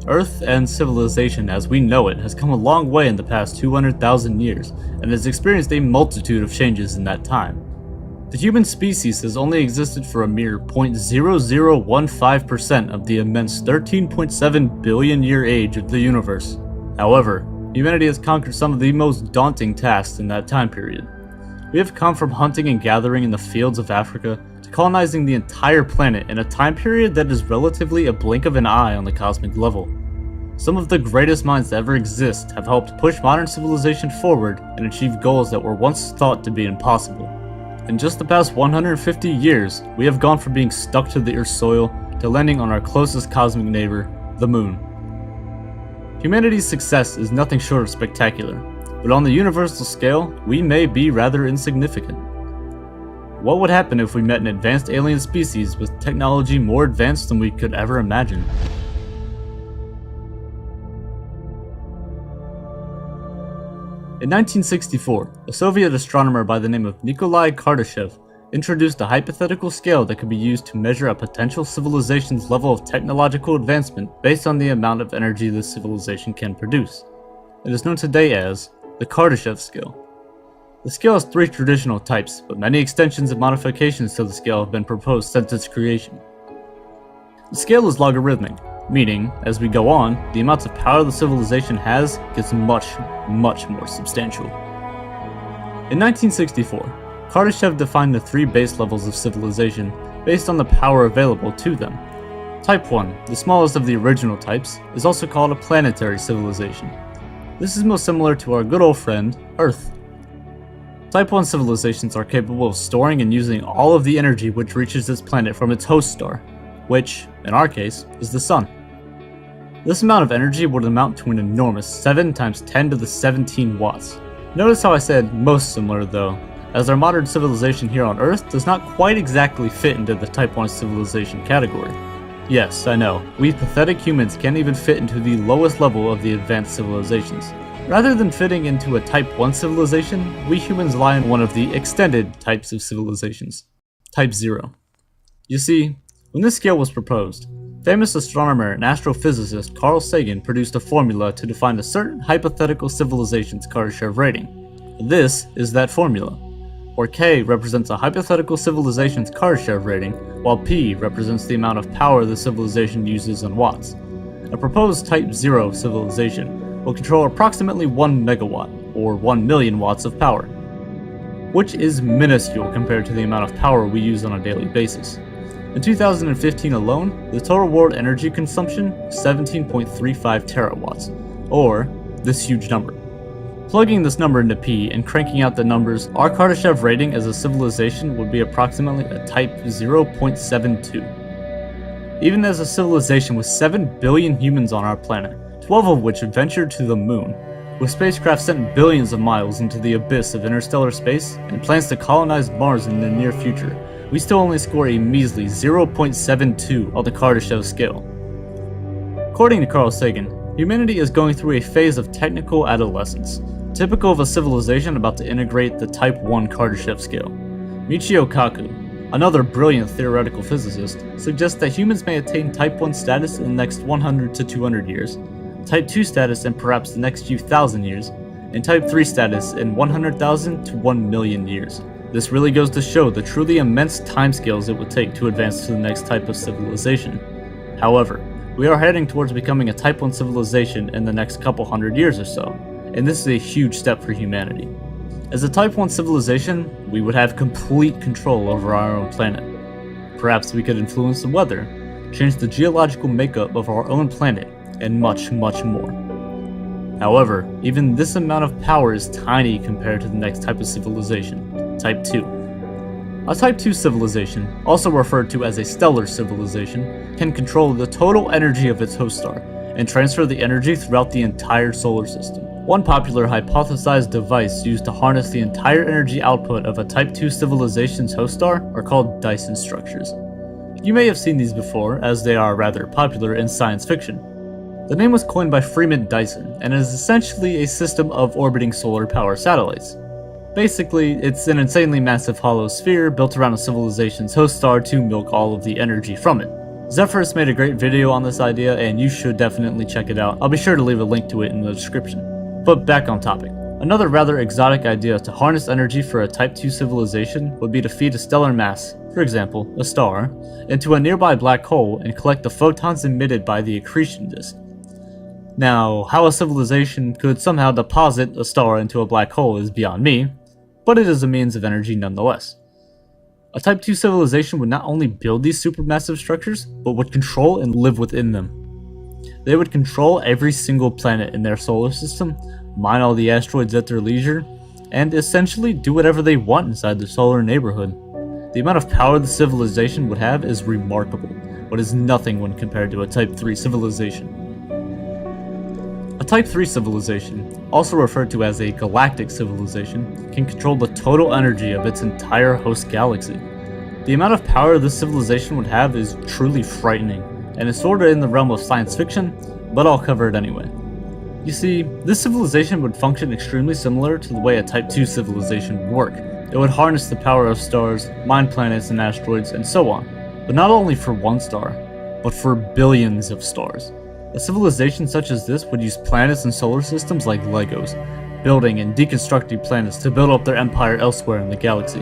Earth and civilization as we know it has come a long way in the past 200,000 years and has experienced a multitude of changes in that time. The human species has only existed for a mere 0.0015% of the immense 13.7 billion year age of the universe. However, humanity has conquered some of the most daunting tasks in that time period. We have come from hunting and gathering in the fields of Africa to colonizing the entire planet in a time period that is relatively a blink of an eye on the cosmic level. Some of the greatest minds to ever exist have helped push modern civilization forward and achieve goals that were once thought to be impossible. In just the past 150 years, we have gone from being stuck to the Earth's soil to landing on our closest cosmic neighbor, the Moon. Humanity's success is nothing short of spectacular, but on the universal scale, we may be rather insignificant. What would happen if we met an advanced alien species with technology more advanced than we could ever imagine? In 1964, a Soviet astronomer by the name of Nikolai Kardashev introduced a hypothetical scale that could be used to measure a potential civilization's level of technological advancement based on the amount of energy the civilization can produce. It is known today as the Kardashev scale. The scale has three traditional types, but many extensions and modifications to the scale have been proposed since its creation. The scale is logarithmic, meaning, as we go on, the amounts of power the civilization has gets much more substantial. In 1964, Kardashev defined the three base levels of civilization based on the power available to them. Type 1, the smallest of the original types, is also called a planetary civilization. This is most similar to our good old friend, Earth. Type 1 civilizations are capable of storing and using all of the energy which reaches this planet from its host star, which, in our case, is the Sun. This amount of energy would amount to an enormous 7 times 10 to the 17 watts. Notice how I said most similar though, as our modern civilization here on Earth does not quite exactly fit into the Type 1 civilization category. Yes, I know, we pathetic humans can't even fit into the lowest level of the advanced civilizations. Rather than fitting into a Type 1 civilization, we humans lie in one of the extended types of civilizations, Type 0. You see, when this scale was proposed, famous astronomer and astrophysicist Carl Sagan produced a formula to define a certain hypothetical civilization's Kardashev rating. This is that formula, where K represents a hypothetical civilization's Kardashev rating, while P represents the amount of power the civilization uses in watts. A proposed Type 0 civilization will control approximately 1 megawatt, or 1 million watts of power, which is minuscule compared to the amount of power we use on a daily basis. In 2015 alone, the total world energy consumption was 17.35 terawatts, or this huge number. Plugging this number into P and cranking out the numbers, our Kardashev rating as a civilization would be approximately a Type 0.72. Even as a civilization with 7 billion humans on our planet, 12 of which ventured to the Moon, with spacecraft sent billions of miles into the abyss of interstellar space and plans to colonize Mars in the near future, we still only score a measly 0.72 on the Kardashev scale. According to Carl Sagan, humanity is going through a phase of technical adolescence, typical of a civilization about to integrate the Type 1 Kardashev scale. Michio Kaku, another brilliant theoretical physicist, suggests that humans may attain Type 1 status in the next 100 to 200 years, Type 2 status in perhaps the next few thousand years, and Type 3 status in 100,000 to 1 million years. This really goes to show the truly immense timescales it would take to advance to the next type of civilization. However, we are heading towards becoming a Type 1 civilization in the next couple hundred years or so, and this is a huge step for humanity. As a Type 1 civilization, we would have complete control over our own planet. Perhaps we could influence the weather, change the geological makeup of our own planet, and much more. However, even this amount of power is tiny compared to the next type of civilization, Type 2. A Type 2 civilization, also referred to as a stellar civilization, can control the total energy of its host star, and transfer the energy throughout the entire solar system. One popular hypothesized device used to harness the entire energy output of a Type 2 civilization's host star are called Dyson structures. You may have seen these before, as they are rather popular in science fiction. The name was coined by Freeman Dyson, and is essentially a system of orbiting solar power satellites. Basically, it's an insanely massive hollow sphere built around a civilization's host star to milk all of the energy from it. Zephyrus made a great video on this idea, and you should definitely check it out. I'll be sure to leave a link to it in the description. But back on topic. Another rather exotic idea to harness energy for a Type 2 civilization would be to feed a stellar mass, for example, a star, into a nearby black hole and collect the photons emitted by the accretion disk. Now, how a civilization could somehow deposit a star into a black hole is beyond me, but it is a means of energy nonetheless. A Type 2 civilization would not only build these supermassive structures, but would control and live within them. They would control every single planet in their solar system, mine all the asteroids at their leisure, and essentially do whatever they want inside the solar neighborhood. The amount of power the civilization would have is remarkable, but is nothing when compared to a Type 3 civilization. A Type 3 civilization, also referred to as a galactic civilization, can control the total energy of its entire host galaxy. The amount of power this civilization would have is truly frightening, and is sorta in the realm of science fiction, but I'll cover it anyway. You see, this civilization would function extremely similar to the way a Type 2 civilization would work. It would harness the power of stars, mine planets and asteroids, and so on. But not only for one star, but for billions of stars. A civilization such as this would use planets and solar systems like Legos, building and deconstructing planets to build up their empire elsewhere in the galaxy.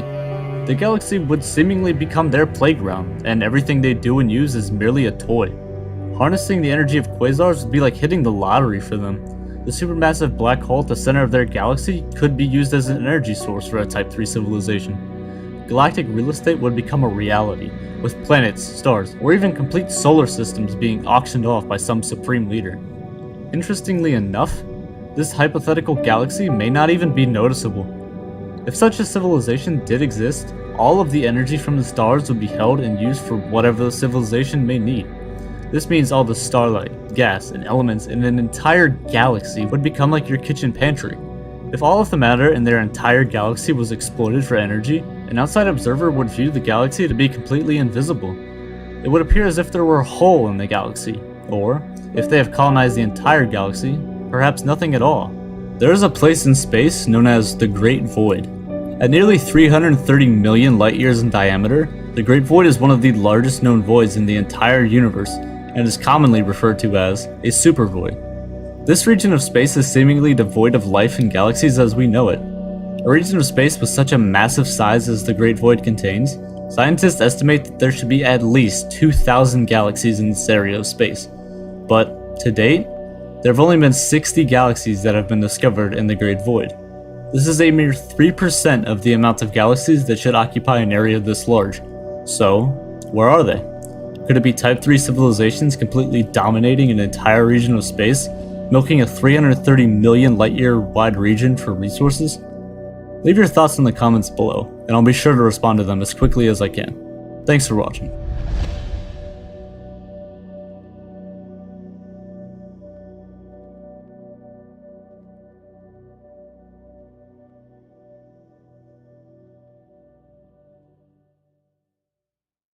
The galaxy would seemingly become their playground, and everything they do and use is merely a toy. Harnessing the energy of quasars would be like hitting the lottery for them. The supermassive black hole at the center of their galaxy could be used as an energy source for a Type 3 civilization. Galactic real estate would become a reality, with planets, stars, or even complete solar systems being auctioned off by some supreme leader. Interestingly enough, this hypothetical galaxy may not even be noticeable. If such a civilization did exist, all of the energy from the stars would be held and used for whatever the civilization may need. This means all the starlight, gas, and elements in an entire galaxy would become like your kitchen pantry. If all of the matter in their entire galaxy was exploited for energy, an outside observer would view the galaxy to be completely invisible. It would appear as if there were a hole in the galaxy, or, if they have colonized the entire galaxy, perhaps nothing at all. There is a place in space known as the Great Void. At nearly 330 million light-years in diameter, the Great Void is one of the largest known voids in the entire universe, and is commonly referred to as a supervoid. This region of space is seemingly devoid of life and galaxies as we know it. A region of space with such a massive size as the Great Void contains, scientists estimate that there should be at least 2,000 galaxies in this area of space. But, to date, there have only been 60 galaxies that have been discovered in the Great Void. This is a mere 3% of the amount of galaxies that should occupy an area this large. So, where are they? Could it be Type 3 civilizations completely dominating an entire region of space, milking a 330 million light-year wide region for resources? Leave your thoughts in the comments below, and I'll be sure to respond to them as quickly as I can. Thanks for watching.